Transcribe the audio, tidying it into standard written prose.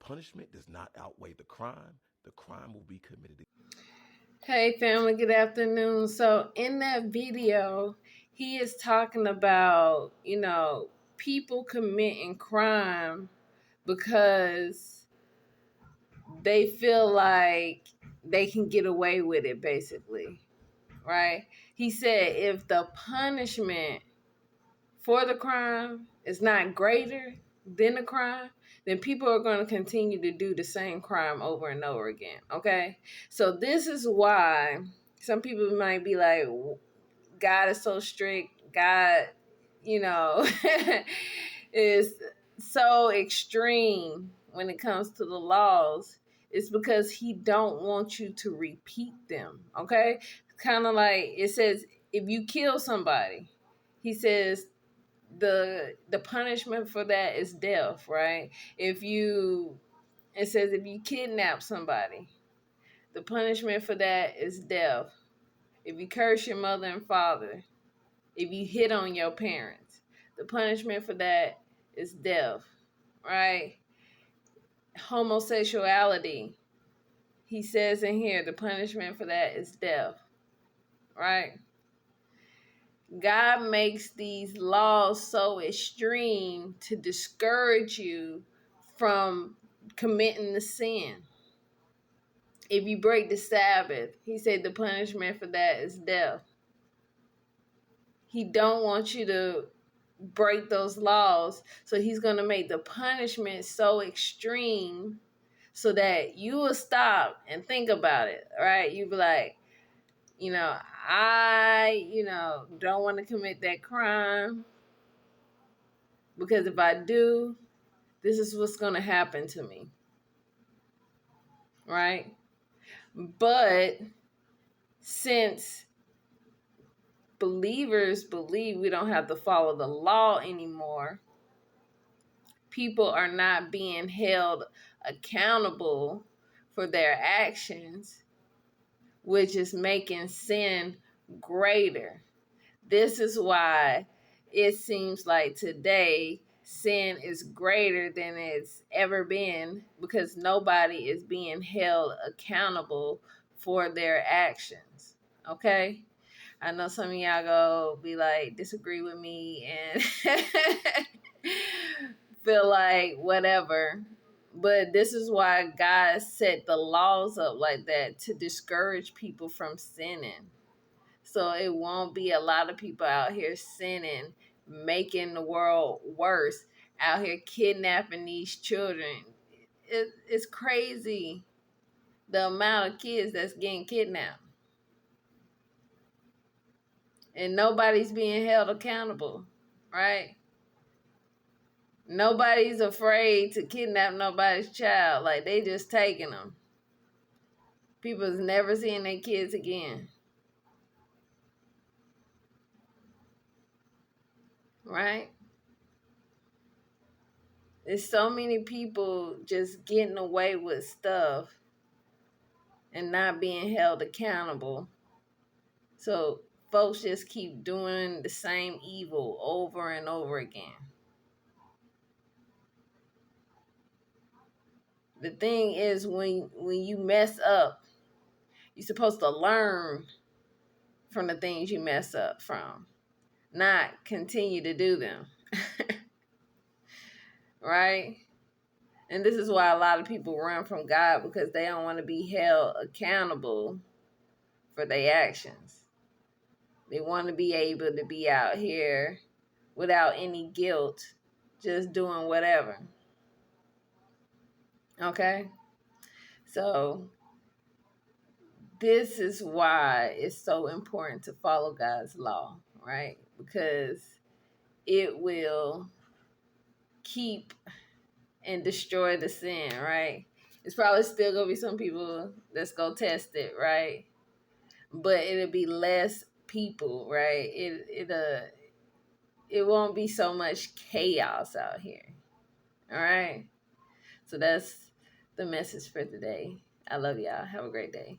punishment does not outweigh the crime will be committed. Hey family, good afternoon. So in that video, he is talking about, people committing crime because they feel like they can get away with it, basically, right? He said if the punishment for the crime is not greater than the crime, then people are going to continue to do the same crime over and over again. Okay. So this is why some people might be like, God is so strict. God, is so extreme when it comes to the laws. It's because he don't want you to repeat them. Okay. Kind of like it says, if you kill somebody, he says, the punishment for that is death, right? It says if you kidnap somebody, the punishment for that is death. If you curse your mother and father, if you hit on your parents, the punishment for that is death, right? Homosexuality, he says in here, the punishment for that is death, right? God makes these laws so extreme to discourage you from committing the sin. If you break the Sabbath, he said the punishment for that is death. He don't want you to break those laws, so he's going to make the punishment so extreme so that you will stop and think about it, right? You be like, I, don't want to commit that crime because if I do, this is what's going to happen to me, right? But since believers believe we don't have to follow the law anymore, people are not being held accountable for their actions, which is making sin greater. This is why it seems like today sin is greater than it's ever been, because nobody is being held accountable for their actions. Okay? I know some of y'all go be like, disagree with me and feel like whatever. But this is why God set the laws up like that, to discourage people from sinning. So it won't be a lot of people out here sinning, making the world worse, out here kidnapping these children. It's crazy the amount of kids that's getting kidnapped. And nobody's being held accountable, right? Nobody's afraid to kidnap nobody's child. Like, they just taking them. People's never seeing their kids again. Right? There's so many people just getting away with stuff and not being held accountable. So folks just keep doing the same evil over and over again. The thing is, when you mess up, you're supposed to learn from the things you mess up from, not continue to do them. Right? And this is why a lot of people run from God, because they don't want to be held accountable for their actions. They want to be able to be out here without any guilt, just doing whatever. Okay? So this is why it's so important to follow God's law, right? Because it will keep and destroy the sin, right? It's probably still gonna be some people that's gonna test it, right? But it'll be less people, right? It won't be so much chaos out here. All right. So that's the message for today. I love y'all. Have a great day.